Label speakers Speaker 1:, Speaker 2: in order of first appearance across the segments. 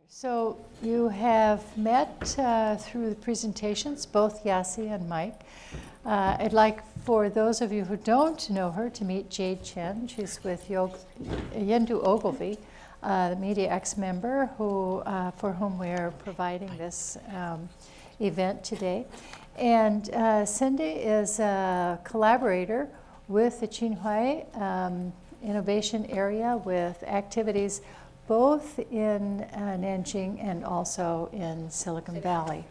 Speaker 1: So you have met through the presentations, both Yassi and Mike. I'd like for those of you who don't know her to meet Jade Chen. She's with Yendu Ogilvy, the MediaX member for whom we're providing this event today. And Cindy is a collaborator with the Tsinghua Innovation Area with activities both in Nanjing and also in Silicon Valley.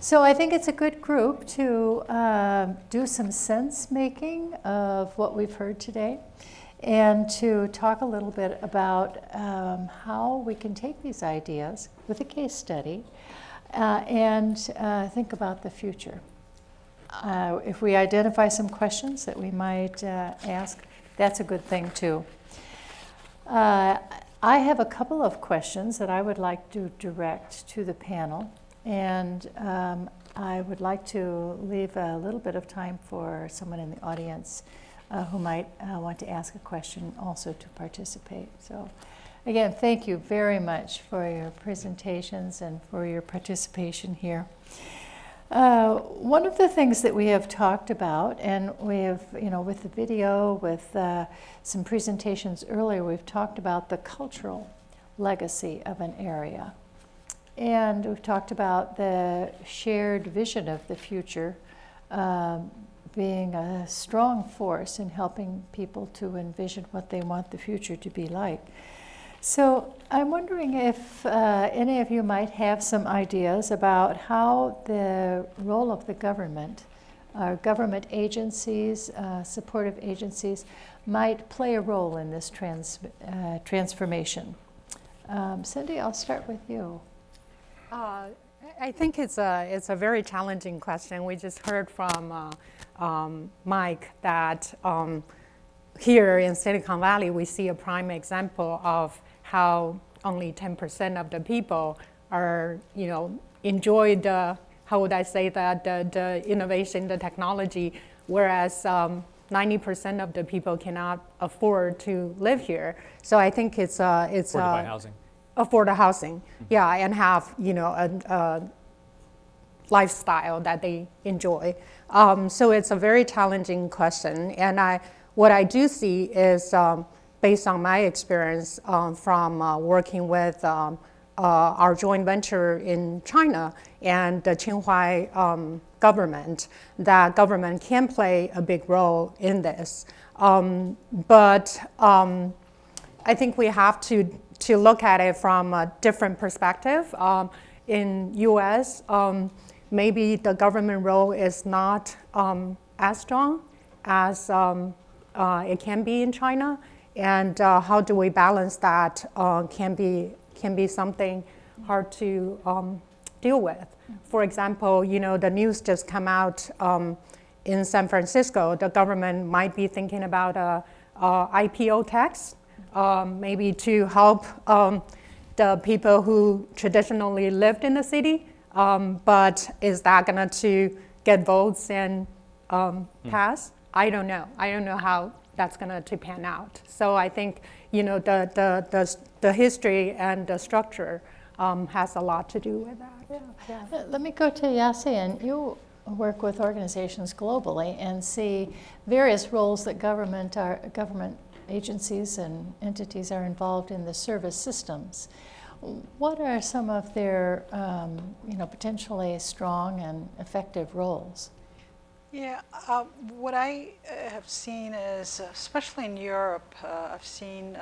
Speaker 1: So I think it's a good group to do some sense making of what we've heard today and to talk a little bit about how we can take these ideas with a case study and think about the future. If we identify some questions that we might ask, that's a good thing too. I have a couple of questions that I would like to direct to the panel, and I would like to leave a little bit of time for someone in the audience who might want to ask a question also to participate. So again, thank you very much for your presentations and for your participation here. One of the things that we have talked about, and we have, with the video, with some presentations earlier, we've talked about the cultural legacy of an area. And we've talked about the shared vision of the future being a strong force in helping people to envision what they want the future to be like. So I'm wondering if any of you might have some ideas about how the role of the government agencies, supportive agencies, might play a role in this transformation. Cindy, I'll start with you.
Speaker 2: I think it's a very challenging question. We just heard from Mike that here in Silicon Valley, we see a prime example of how only 10% of the people are, enjoy the, how would I say that, the innovation, the technology, whereas 90% of the people cannot afford to live here. So I think it's
Speaker 3: affordable housing.
Speaker 2: Affordable housing, yeah, and have a lifestyle that they enjoy. So it's a very challenging question, and what I do see is, based on my experience from working with our joint venture in China and the Tsinghua government, that government can play a big role in this. But I think we have to look at it from a different perspective. In US, maybe the government role is not as strong as it can be in China. And how do we balance that can be something hard to deal with. For example, the news just come out in San Francisco. The government might be thinking about a IPO tax, maybe to help the people who traditionally lived in the city. But is that going to get votes and pass? I don't know. I don't know how that's going to pan out. So I think the history and the structure has a lot to do with that.
Speaker 1: Yeah. Let me go to Yassi, and you work with organizations globally and see various roles that government agencies and entities are involved in the service systems. What are some of their potentially strong and effective roles?
Speaker 4: Yeah, what I have seen is, especially in Europe, I've seen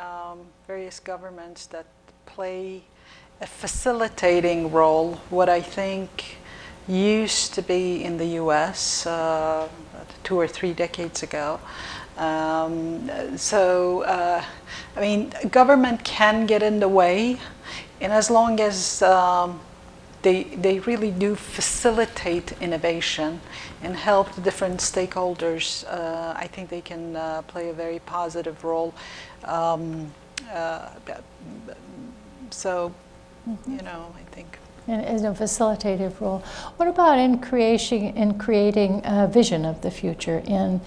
Speaker 4: various governments that play a facilitating role, what I think used to be in the US 2 or 3 decades ago. Government can get in the way, and as long as they really do facilitate innovation and help the different stakeholders, I think they can play a very positive role. I think.
Speaker 1: In a facilitative role. What about in creating a vision of the future, in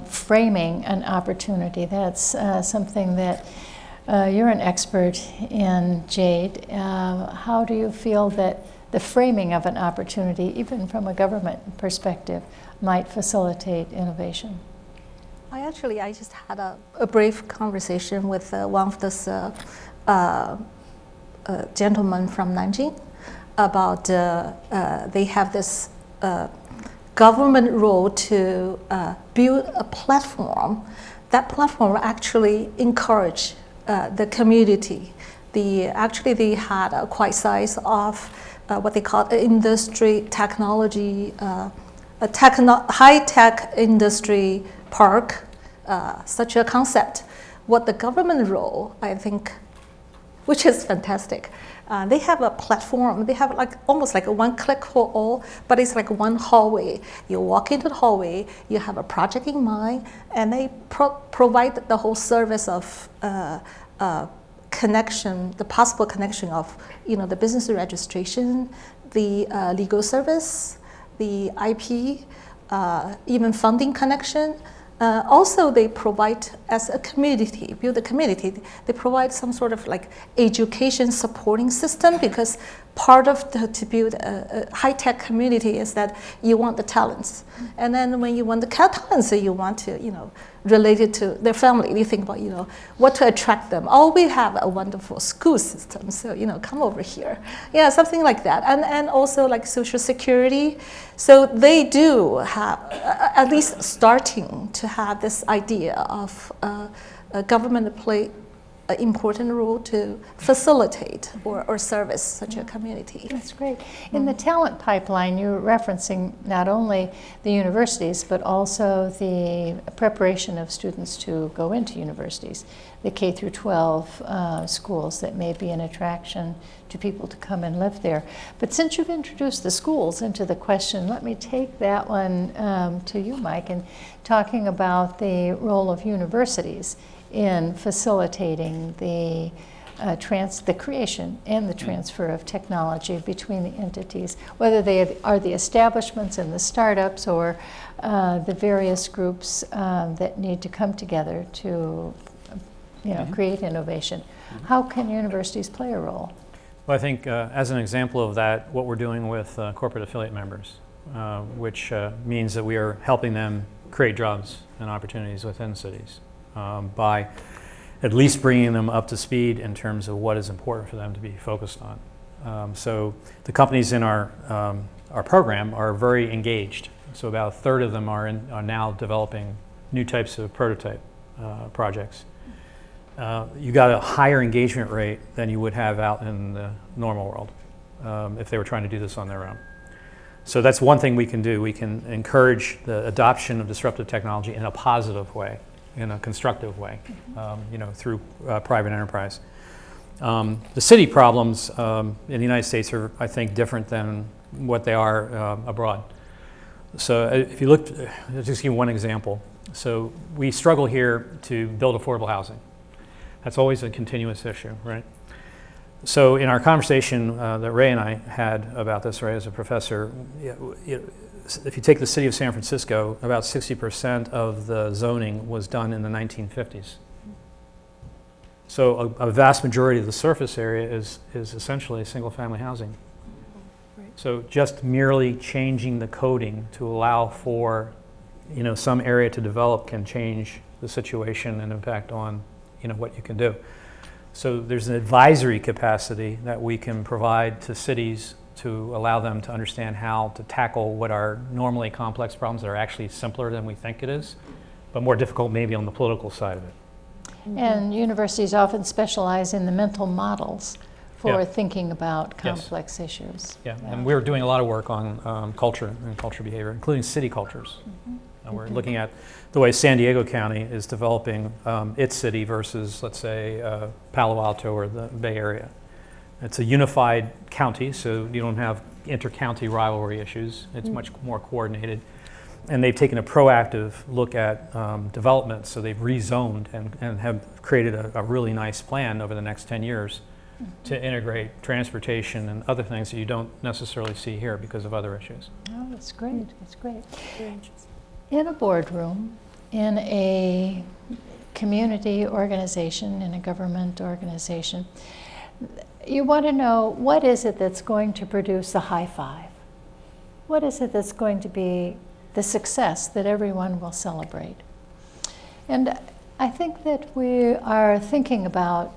Speaker 1: framing an opportunity? That's something that You're an expert in Jade. How do you feel that the framing of an opportunity, even from a government perspective, might facilitate innovation?
Speaker 3: I just had a brief conversation with one of this gentlemen from Nanjing about they have this government role to build a platform. That platform actually encourage the community. They had a quite size of what they call industry technology, high-tech industry park, such a concept. What the government role, I think, which is fantastic. They have a platform. They have almost like a one-click for all, but it's like one hallway. You walk into the hallway, you have a project in mind, and they provide the whole service of connection, the possible connection of the business registration, the legal service, the IP, even funding connection. Also, they provide, as a community, build a community, they provide some sort of education supporting system, because part of to build a high-tech community is that you want the talents. And then when you want the talents, you want to, relate it to their family. You think about, what to attract them. Oh, we have a wonderful school system, so, come over here. Yeah, something like that. And also like social security. So they do have, at least starting to have this idea of a government to play an important role to facilitate or service such a community.
Speaker 1: That's great. In the talent pipeline, you're referencing not only the universities, but also the preparation of students to go into universities, the K through 12 schools that may be an attraction to people to come and live there. But since you've introduced the schools into the question, let me take that one to you, Mike, and talking about the role of universities in facilitating the creation and the transfer of technology between the entities, whether they are the establishments and the startups or the various groups that need to come together to create innovation. How can universities play a role?
Speaker 5: Well, I think as an example of that, what we're doing with corporate affiliate members, which means that we are helping them create jobs and opportunities within cities. By at least bringing them up to speed in terms of what is important for them to be focused on. So the companies in our program are very engaged. So about a third of them are now developing new types of prototype projects. You got a higher engagement rate than you would have out in the normal world if they were trying to do this on their own. So that's one thing we can do. We can encourage the adoption of disruptive technology in a positive way, in a constructive way, through private enterprise. The city problems in the United States are, I think, different than what they are abroad. So if you look, I'll just give you one example. So we struggle here to build affordable housing. That's always a continuous issue, right? So in our conversation that Ray and I had about this, Ray as a professor, if you take the city of San Francisco, about 60% of the zoning was done in the 1950s. So a vast majority of the surface area is essentially single-family housing.
Speaker 1: Right.
Speaker 5: So just merely changing the coding to allow for, some area to develop can change the situation and impact on, what you can do. So there's an advisory capacity that we can provide to cities to allow them to understand how to tackle what are normally complex problems that are actually simpler than we think it is, but more difficult maybe on the political side of it.
Speaker 1: And universities often specialize in the mental models for
Speaker 5: Yeah.
Speaker 1: thinking about complex issues.
Speaker 5: Yeah, and we're doing a lot of work on culture and culture behavior, including city cultures. And we're looking at the way San Diego County is developing its city versus, let's say, Palo Alto or the Bay Area. It's a unified county, so you don't have inter-county rivalry issues. It's much more coordinated. And they've taken a proactive look at development, so they've rezoned and have created a really nice plan over the next 10 years to integrate transportation and other things that you don't necessarily see here because of other issues.
Speaker 1: Oh, that's great. That's great. In a boardroom, in a community organization, in a government organization, you want to know, what is it that's going to produce the high five? What is it that's going to be the success that everyone will celebrate? And I think that we are thinking about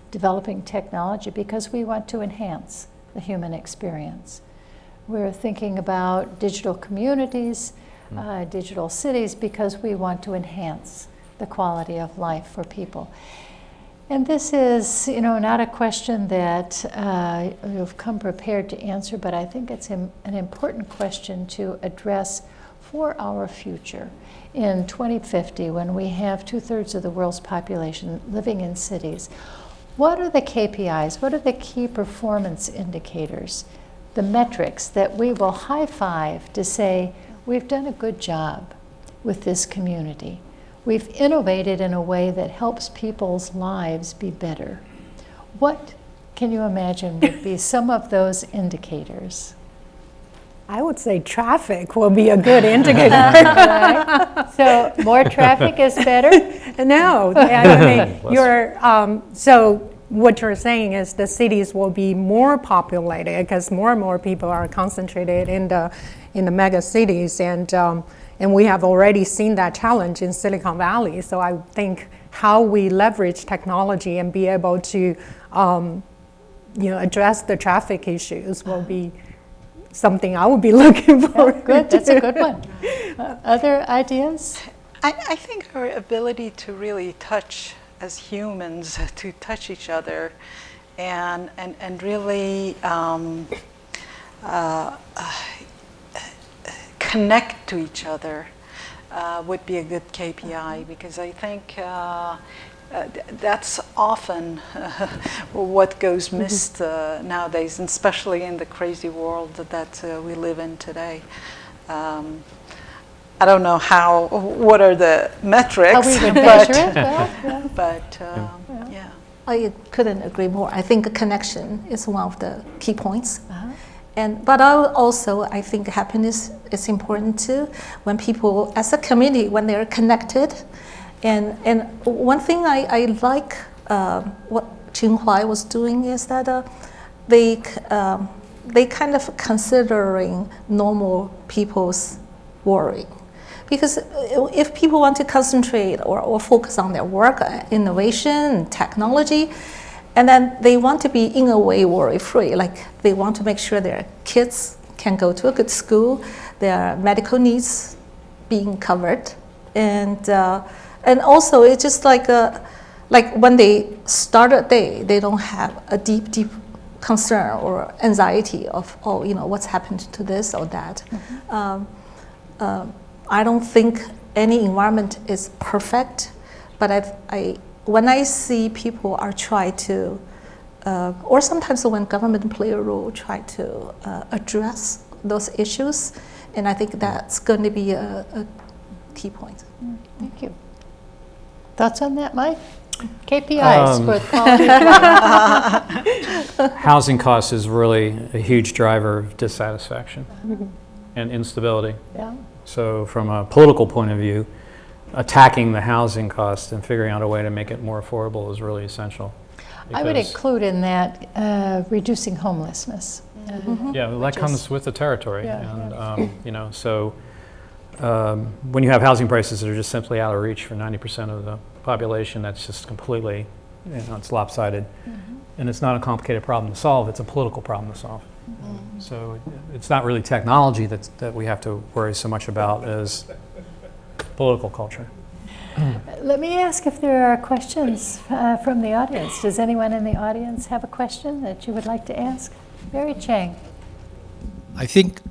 Speaker 1: developing technology because we want to enhance the human experience. We're thinking about digital communities, digital cities, because we want to enhance the quality of life for people. And this is, not a question that you've come prepared to answer, but I think it's an important question to address for our future. In 2050, when we have 2/3 of the world's population living in cities, what are the KPIs? What are the key performance indicators, the metrics that we will high five to say, we've done a good job with this community? We've innovated in a way that helps people's lives be better. What can you imagine would be some of those indicators?
Speaker 2: I would say traffic will be a good indicator.
Speaker 1: Right. So more traffic is better?
Speaker 2: No, I mean, so what you're saying is the cities will be more populated because more and more people are concentrated in the mega cities, and we have already seen that challenge in Silicon Valley. So I think how we leverage technology and be able to, address the traffic issues will be something I would be looking for.
Speaker 1: Good, that's a good one. Other ideas?
Speaker 4: I think our ability to really touch as humans, to touch each other and really connect to each other would be a good KPI, because I think that's often what goes missed nowadays, and especially in the crazy world that we live in today. I don't know what are the metrics,
Speaker 1: How we would measure it? Well, yeah.
Speaker 4: but yeah.
Speaker 3: I couldn't agree more. I think connection is one of the key points. But I think happiness is important too. When people, as a community, when they're connected, and one thing I like what Tsinghua was doing is that they kind of considering normal people's worry. Because if people want to concentrate or focus on their work, innovation, technology, and then they want to be, in a way, worry-free. Like they want to make sure their kids can go to a good school, their medical needs being covered, and also it's just like when they start a day, they don't have a deep concern or anxiety of what's happened to this or that. I don't think any environment is perfect, but when I see people are trying to, or sometimes when government play a role, try to address those issues, and I think that's going to be a key point.
Speaker 1: Thank you. Thoughts on that, Mike? KPIs for quality of life.
Speaker 5: Housing costs is really a huge driver of dissatisfaction and instability.
Speaker 1: Yeah.
Speaker 5: So from a political point of view, attacking the housing cost and figuring out a way to make it more affordable is really essential.
Speaker 1: I would include in that reducing homelessness.
Speaker 5: Yeah, well, that comes with the territory.
Speaker 1: Yeah,
Speaker 5: And, so when you have housing prices that are just simply out of reach for 90% of the population, that's just completely, it's lopsided. And it's not a complicated problem to solve, it's a political problem to solve. So it's not really technology that we have to worry so much about as political culture.
Speaker 1: Let me ask if there are questions from the audience. Does anyone in the audience have a question that you would like to ask? Mary Chang.
Speaker 6: I think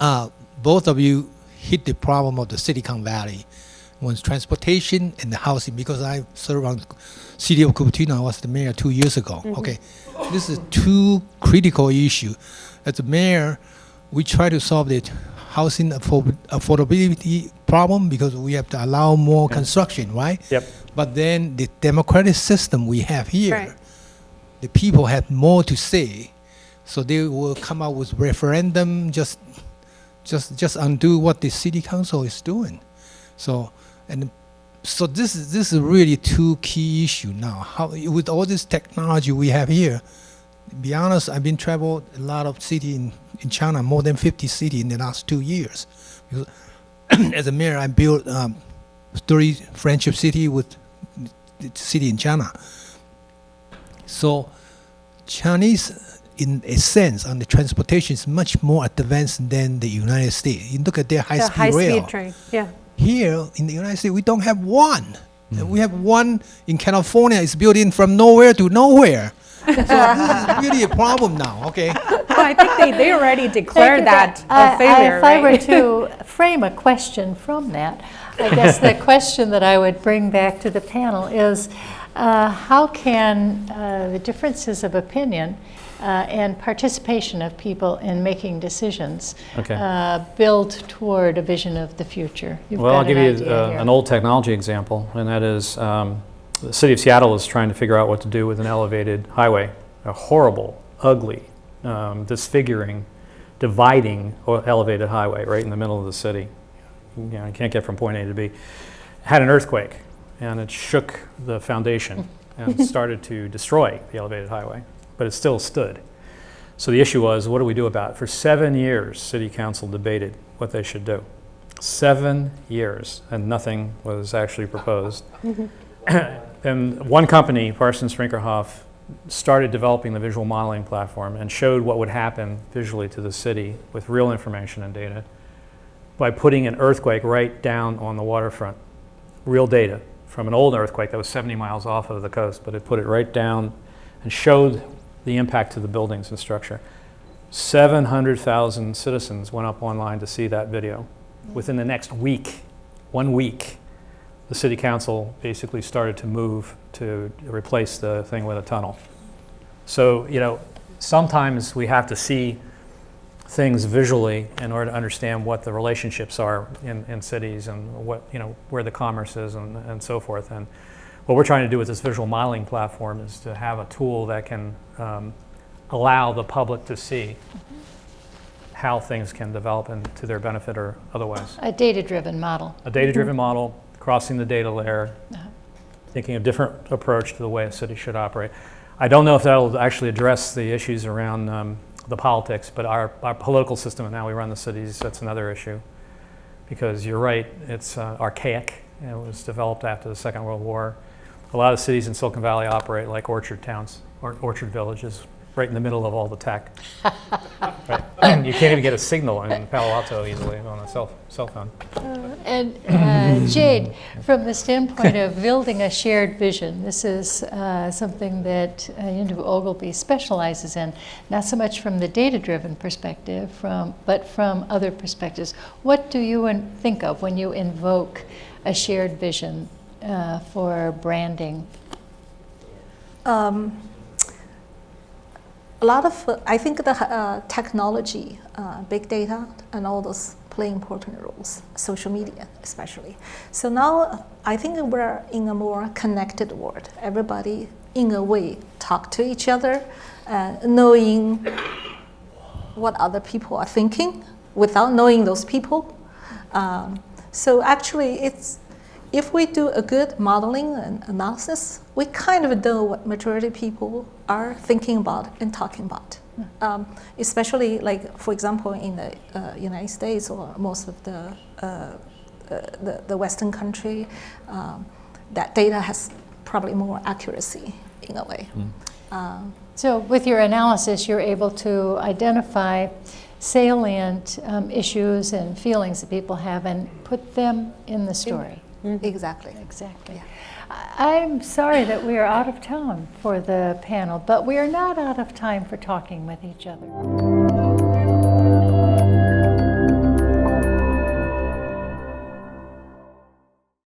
Speaker 6: both of you hit the problem of the Silicon Valley when transportation and the housing, because I served on city of Cupertino. I was the mayor 2 years ago. Okay, this is two critical issues. As the mayor, we try to solve the housing affordability problem because we have to allow more construction, right?
Speaker 5: Yep.
Speaker 6: But then the democratic system we have here, the people have more to say, so they will come out with referendum, just undo what the city council is doing. So, and So this is really two key issue now. How with all this technology we have here, to be honest, I've been traveled a lot of city in China, more than 50 cities in the last 2 years. Because as a mayor, I built 30 friendship city with the city in China. So Chinese, in a sense, on the transportation is much more advanced than the United States. You look at their high-speed rail.
Speaker 7: High-speed train, yeah.
Speaker 6: Here in the United States, we don't have one. We have one in California. It's built in from nowhere to nowhere. So this is really a problem now. Okay.
Speaker 2: Well, I think they already declared that a failure,
Speaker 1: If I were
Speaker 2: right?
Speaker 1: to frame a question from that, I guess the question that I would bring back to the panel is, how can the differences of opinion and participation of people in making decisions build toward a vision of the future? You've
Speaker 5: Well,
Speaker 1: got
Speaker 5: I'll give
Speaker 1: an
Speaker 5: you
Speaker 1: idea here.
Speaker 5: an old technology example, and that is the city of Seattle is trying to figure out what to do with an elevated highway, a horrible, ugly, disfiguring, dividing elevated highway right in the middle of the city. You know, you can't get from point A to B. Had an earthquake, and it shook the foundation and started to destroy the elevated highway, but it still stood. So the issue was, what do we do about it? For 7 years, city council debated what they should do. 7 years, and nothing was actually proposed. And one company, Parsons Sprinkerhoff, started developing the visual modeling platform and showed what would happen visually to the city with real information and data by putting an earthquake right down on the waterfront. Real data from an old earthquake that was 70 miles off of the coast, but it put it right down and showed the impact to the buildings and structure. 700,000 citizens went up online to see that video. Within the next week, 1 week, the city council basically started to move to replace the thing with a tunnel. So, you know, sometimes we have to see things visually in order to understand what the relationships are in cities and what, you know, where the commerce is and so forth. And what we're trying to do with this visual modeling platform is to have a tool that can allow the public to see how things can develop and to their benefit or otherwise.
Speaker 1: A data-driven model.
Speaker 5: A data-driven model, crossing the data layer, thinking a different approach to the way a city should operate. I don't know if that'll actually address the issues around the politics, but our political system and how we run the cities, that's another issue. Because you're right, it's archaic. It was developed after the Second World War. A lot of cities in Silicon Valley operate like orchard towns or orchard villages, right in the middle of all the tech. Right. You can't even get a signal in Palo Alto easily on a cell phone.
Speaker 1: And Jade, from the standpoint of building a shared vision, this is something that Yundu Ogilvy specializes in, not so much from the data-driven perspective, but from other perspectives. What do you think of when you invoke a shared vision for branding?
Speaker 3: A lot of, I think the technology, big data, and all those play important roles, social media especially. So now I think we're in a more connected world. Everybody, in a way, talk to each other, knowing what other people are thinking without knowing those people. So actually, if we do a good modeling and analysis, we kind of know what majority of people are thinking about and talking about. Especially, like, for example, in the United States or most of the Western country, that data has probably more accuracy in a way.
Speaker 1: So with your analysis, you're able to identify salient issues and feelings that people have and put them in the story.
Speaker 3: Exactly.
Speaker 1: Exactly.
Speaker 3: Yeah.
Speaker 1: I'm sorry that we are out of time for the panel, but we are not out of time for talking with each other.